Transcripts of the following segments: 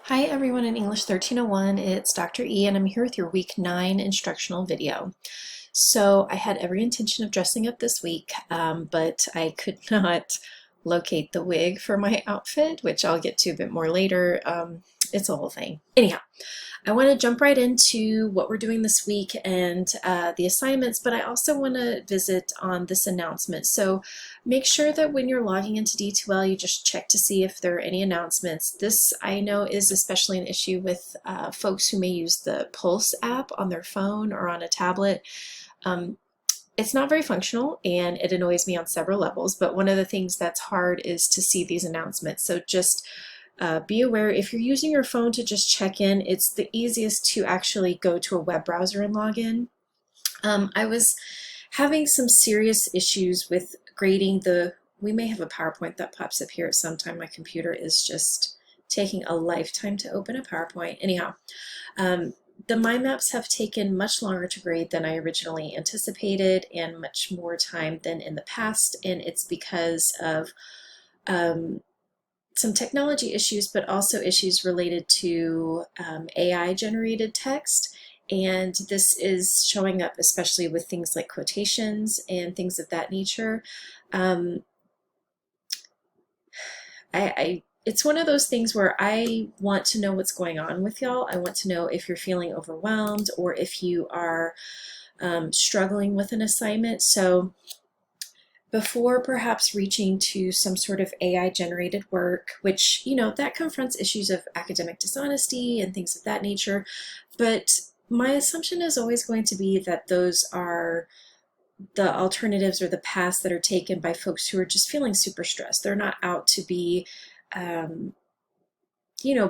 Hi everyone in English 1301, it's Dr. E and I'm here with your week 9 instructional video. So I had every intention of dressing up this week, but I could not locate the wig for my outfit, which I'll get to a bit more later. It's a whole thing. Anyhow, I want to jump right into what we're doing this week and the assignments, but I also want to visit on this announcement. So make sure that when you're logging into D2L, you just check to see if there are any announcements. This I know is especially an issue with folks who may use the Pulse app on their phone or on a tablet. It's not very functional and it annoys me on several levels, but one of the things that's hard is to see these announcements. So just be aware if you're using your phone to just check in, it's the easiest to actually go to a web browser and log in. I was having some serious issues with grading we may have a PowerPoint that pops up here at some time. My computer is just taking a lifetime to open a PowerPoint. Anyhow, the mind maps have taken much longer to grade than I originally anticipated and much more time than in the past, and it's because of some technology issues, but also issues related to AI generated text. And this is showing up especially with things like quotations and things of that nature. It's one of those things where I want to know what's going on with y'all. I want to know if you're feeling overwhelmed or if you are struggling with an assignment. So before perhaps reaching to some sort of AI generated work, which, that confronts issues of academic dishonesty and things of that nature. But my assumption is always going to be that those are the alternatives or the paths that are taken by folks who are just feeling super stressed. They're not out to be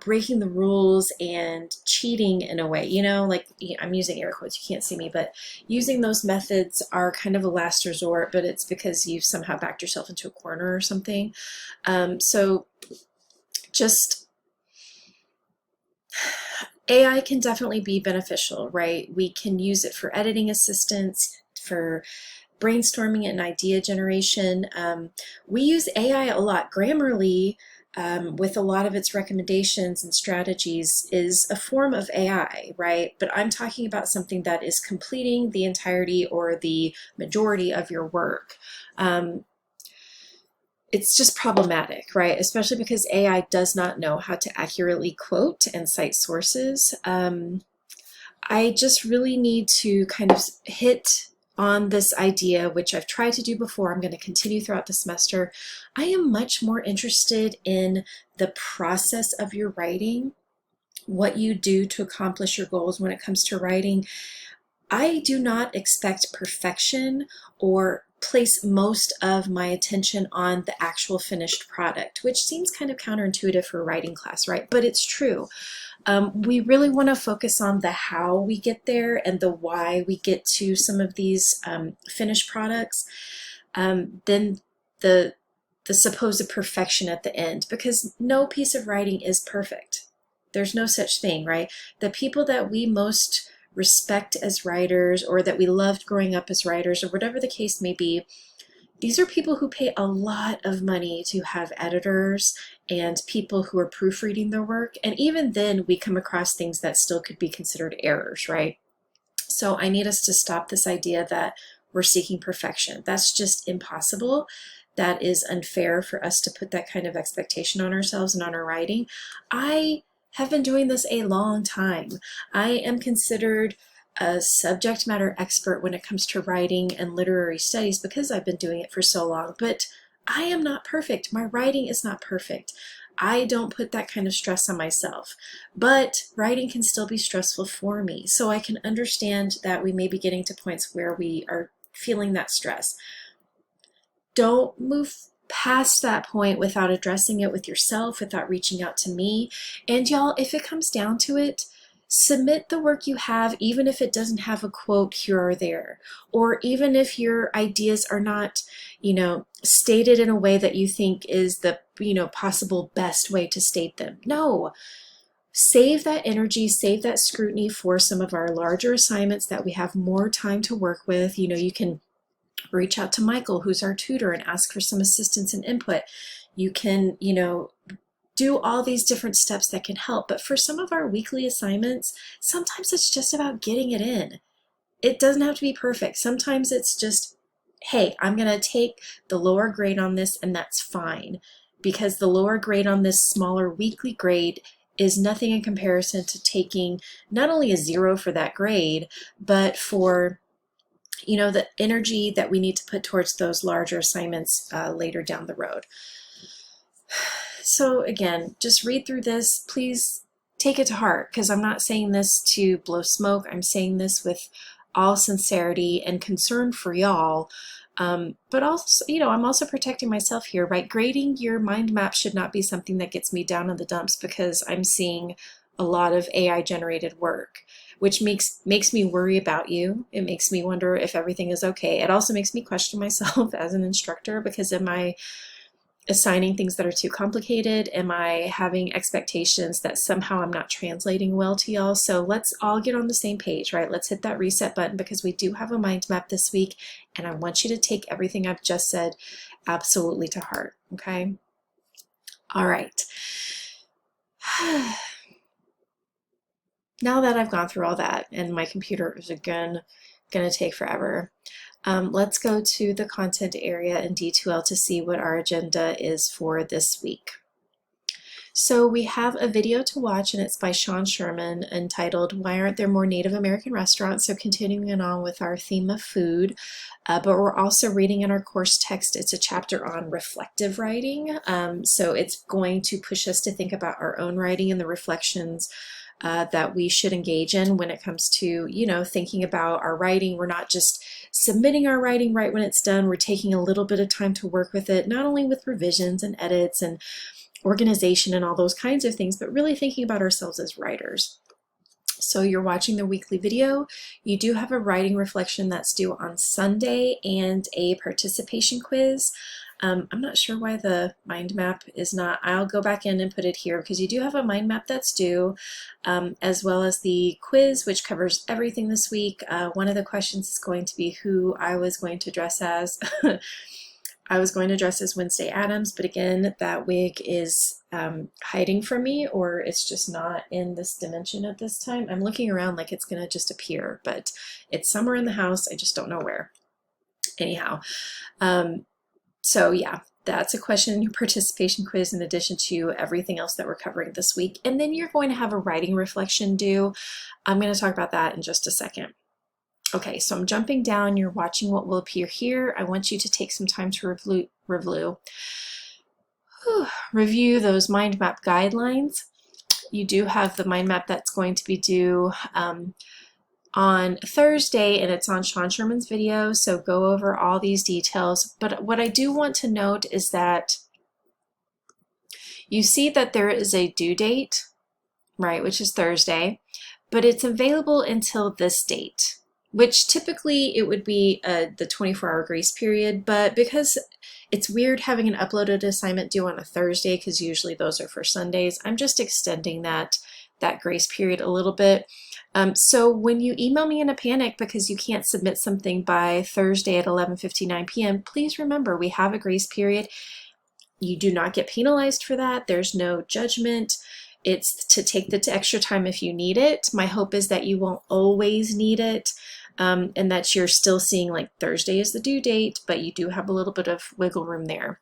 breaking the rules and cheating in a way, like I'm using air quotes, you can't see me, but using those methods are kind of a last resort, but it's because you've somehow backed yourself into a corner or something. So just AI can definitely be beneficial, right? We can use it for editing assistance, for brainstorming and idea generation. We use AI a lot. Grammarly, with a lot of its recommendations and strategies, is a form of AI, right? But I'm talking about something that is completing the entirety or the majority of your work. It's just problematic, right? Especially because AI does not know how to accurately quote and cite sources. I just really need to kind of hit on this idea, which I've tried to do before. I'm going to continue throughout the semester. I am much more interested in the process of your writing, what you do to accomplish your goals when it comes to writing. I do not expect perfection or place most of my attention on the actual finished product, which seems kind of counterintuitive for a writing class, right? But it's true. We really want to focus on the how we get there and the why we get to some of these finished products, then the supposed perfection at the end, because no piece of writing is perfect. There's no such thing, right? The people that we most respect as writers, or that we loved growing up as writers, or whatever the case may be, these are people who pay a lot of money to have editors and people who are proofreading their work. And even then, we come across things that still could be considered errors, right? So I need us to stop this idea that we're seeking perfection. That's just impossible. That is unfair for us to put that kind of expectation on ourselves and on our writing. I have been doing this a long time. I am considered a subject matter expert when it comes to writing and literary studies because I've been doing it for so long, but I am not perfect. My writing is not perfect. I don't put that kind of stress on myself, but writing can still be stressful for me. So I can understand that we may be getting to points where we are feeling that stress. Don't move past that point without addressing it with yourself, without reaching out to me. And y'all, if it comes down to it, submit the work you have, even if it doesn't have a quote here or there, or even if your ideas are not, stated in a way that you think is the, possible best way to state them. No, save that energy, save that scrutiny for some of our larger assignments that we have more time to work with. You can reach out to Michael, who's our tutor, and ask for some assistance and input. You can, do all these different steps that can help. But for some of our weekly assignments, sometimes it's just about getting it in. It doesn't have to be perfect. Sometimes it's just, hey, I'm going to take the lower grade on this, and that's fine, because the lower grade on this smaller weekly grade is nothing in comparison to taking not only a 0 for that grade, but for the energy that we need to put towards those larger assignments later down the road. So again, just read through this. Please take it to heart, because I'm not saying this to blow smoke. I'm saying this with all sincerity and concern for y'all. But also, I'm also protecting myself here, right? Grading your mind map should not be something that gets me down in the dumps, because I'm seeing a lot of AI generated work, which makes me worry about you. It makes me wonder if everything is okay. It also makes me question myself as an instructor, because am I assigning things that are too complicated? Am I having expectations that somehow I'm not translating well to y'all? So let's all get on the same page, right? Let's hit that reset button, because we do have a mind map this week, and I want you to take everything I've just said absolutely to heart, okay? All right. Now that I've gone through all that, and my computer is again gonna take forever, let's go to the content area in D2L to see what our agenda is for this week. So we have a video to watch, and it's by Sean Sherman, entitled "Why Aren't There More Native American Restaurants?" So continuing on with our theme of food, but we're also reading in our course text. It's a chapter on reflective writing. So it's going to push us to think about our own writing and the reflections that we should engage in when it comes to, thinking about our writing. We're not just submitting our writing right when it's done. We're taking a little bit of time to work with it, not only with revisions and edits and organization and all those kinds of things, but really thinking about ourselves as writers. So you're watching the weekly video. You do have a writing reflection that's due on Sunday and a participation quiz. I'm not sure why the mind map is not. I'll go back in and put it here, because you do have a mind map that's due, as well as the quiz, which covers everything this week. One of the questions is going to be who I was going to dress as. I was going to dress as Wednesday Addams, but again, that wig is hiding from me, or it's just not in this dimension at this time. I'm looking around like it's going to just appear, but it's somewhere in the house. I just don't know where. Anyhow, so yeah, that's a question in your participation quiz, in addition to everything else that we're covering this week. And then you're going to have a writing reflection due. I'm going to talk about that in just a second. Okay, so I'm jumping down. You're watching what will appear here. I want you to take some time to review those mind map guidelines. You do have the mind map that's going to be due on Thursday, and it's on Sean Sherman's video, so go over all these details. But what I do want to note is that you see that there is a due date, right, which is Thursday, but it's available until this date, which typically it would be the 24-hour grace period, but because it's weird having an uploaded assignment due on a Thursday, because usually those are for Sundays, I'm just extending that grace period a little bit. So when you email me in a panic because you can't submit something by Thursday at 11:59 p.m., please remember we have a grace period. You do not get penalized for that. There's no judgment. It's to take the extra time if you need it. My hope is that you won't always need it, and that you're still seeing like Thursday is the due date, but you do have a little bit of wiggle room there.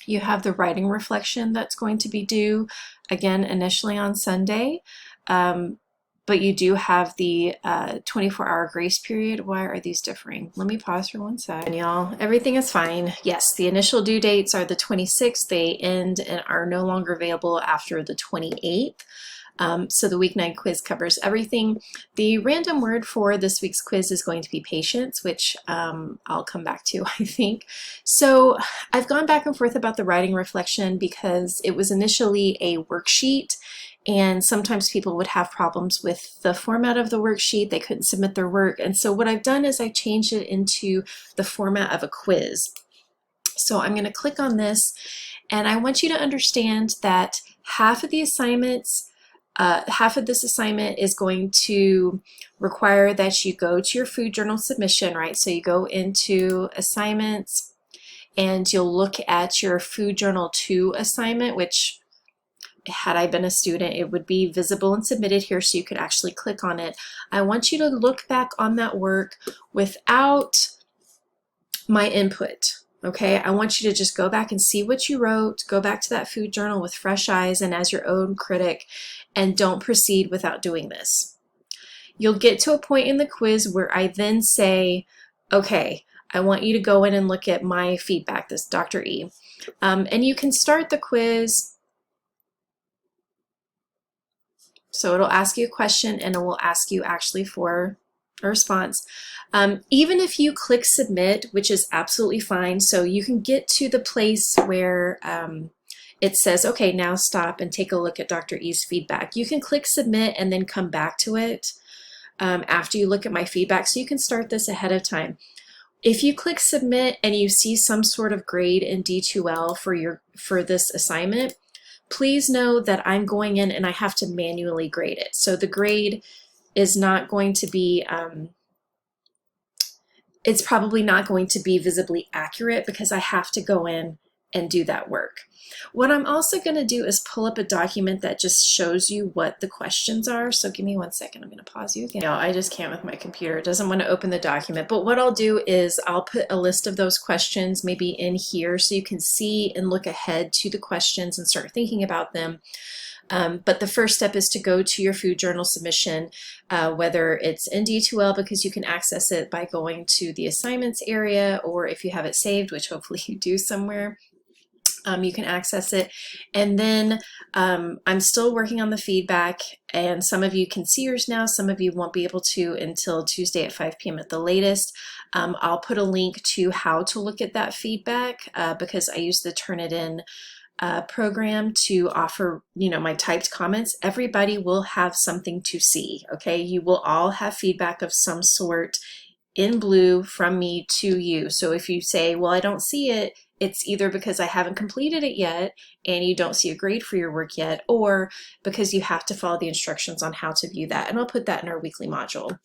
You have the writing reflection that's going to be due, again, initially on Sunday, but you do have the 24-hour grace period. Why are these differing? Let me pause for 1 second, y'all. Everything is fine. Yes, the initial due dates are the 26th. They end and are no longer available after the 28th. So the weeknight quiz covers everything. The random word for this week's quiz is going to be patience, which I'll come back to, I think. So I've gone back and forth about the writing reflection because it was initially a worksheet, and sometimes people would have problems with the format of the worksheet. They couldn't submit their work. And so what I've done is I changed it into the format of a quiz. So I'm going to click on this, and I want you to understand that half of this assignment is going to require that you go to your food journal submission, right? So you go into assignments and you'll look at your food journal 2 assignment, which had I been a student, it would be visible and submitted here so you could actually click on it. I want you to look back on that work without my input. Okay, I want you to just go back and see what you wrote, go back to that food journal with fresh eyes and as your own critic, and don't proceed without doing this. You'll get to a point in the quiz where I then say, okay, I want you to go in and look at my feedback, this Dr. E. And you can start the quiz. So it'll ask you a question and it will ask you actually for a response. Even if you click submit, which is absolutely fine, so you can get to the place where it says, okay, now stop and take a look at Dr. E's feedback. You can click submit and then come back to it after you look at my feedback, so you can start this ahead of time. If you click submit and you see some sort of grade in D2L for this assignment, please know that I'm going in and I have to manually grade it. So the grade is not going to be, it's probably not going to be visibly accurate because I have to go in and do that work. What I'm also going to do is pull up a document that just shows you what the questions are. So give me 1 second. I'm going to pause you again. No, I just can't with my computer. It doesn't want to open the document. But what I'll do is I'll put a list of those questions maybe in here so you can see and look ahead to the questions and start thinking about them. But the first step is to go to your food journal submission, whether it's in D2L because you can access it by going to the assignments area, or if you have it saved, which hopefully you do somewhere, you can access it. And then I'm still working on the feedback, and some of you can see yours now, some of you won't be able to until Tuesday at 5 p.m. at the latest. I'll put a link to how to look at that feedback because I use the Turnitin program to offer, my typed comments. Everybody will have something to see, okay? You will all have feedback of some sort in blue from me to you. So if you say, well, I don't see it, it's either because I haven't completed it yet and you don't see a grade for your work yet, or because you have to follow the instructions on how to view that. And I'll put that in our weekly module.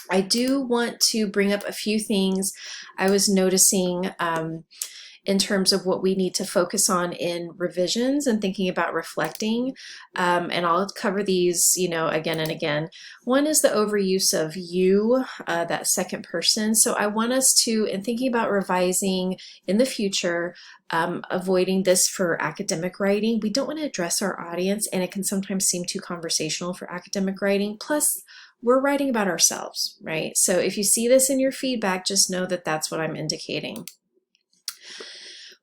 I do want to bring up a few things I was noticing in terms of what we need to focus on in revisions and thinking about reflecting. And I'll cover these, again and again. One is the overuse of you, that second person. So I want us to, in thinking about revising in the future, avoiding this for academic writing. We don't want to address our audience, and it can sometimes seem too conversational for academic writing. Plus, we're writing about ourselves, right? So if you see this in your feedback, just know that that's what I'm indicating.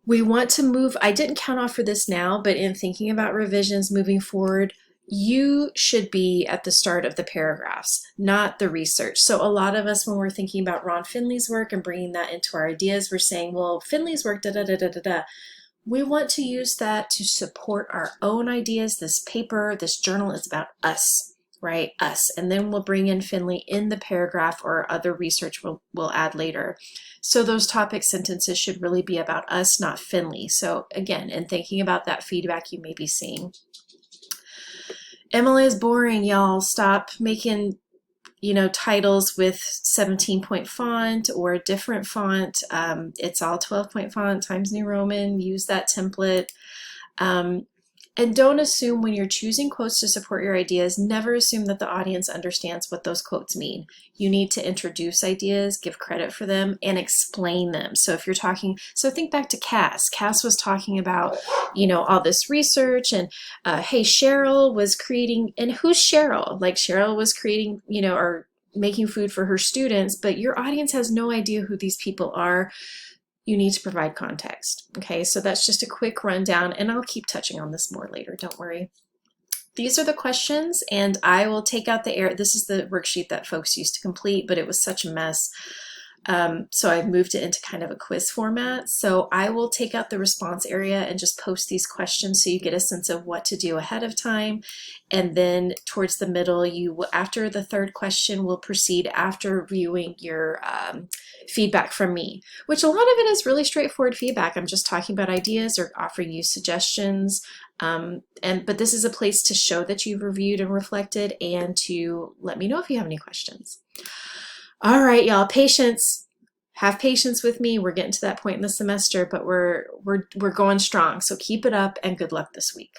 We want to move, I didn't count off for this now, but in thinking about revisions moving forward, you should be at the start of the paragraphs, not the research. So a lot of us, when we're thinking about Ron Finley's work and bringing that into our ideas, we're saying, well, Finley's work, da da da da da da. We want to use that to support our own ideas. This paper, this journal is about us, right? Us. And then we'll bring in Finley in the paragraph, or other research we'll add later. So those topic sentences should really be about us, not Finley. So again, in thinking about that feedback you may be seeing. MLA is boring, y'all. Stop making, titles with 17-point font or a different font. It's all 12-point font, Times New Roman. Use that template. And don't assume when you're choosing quotes to support your ideas, never assume that the audience understands what those quotes mean. You need to introduce ideas, give credit for them, and explain them. So if you're talking, so think back to Cass. Cass was talking about, all this research, and hey, Cheryl was creating, and who's Cheryl? Like Cheryl was creating, or making food for her students, but your audience has no idea who these people are. You need to provide context. Okay, so that's just a quick rundown, and I'll keep touching on this more later, don't worry. These are the questions, and I will take out the error. This is the worksheet that folks used to complete, but it was such a mess. So I've moved it into kind of a quiz format. So I will take out the response area and just post these questions so you get a sense of what to do ahead of time. And then towards the middle, you will, after the third question, will proceed after viewing your feedback from me, which a lot of it is really straightforward feedback. I'm just talking about ideas or offering you suggestions. But this is a place to show that you've reviewed and reflected, and to let me know if you have any questions. All right, y'all, patience. Have patience with me. We're getting to that point in the semester, but we're going strong. So keep it up, and good luck this week.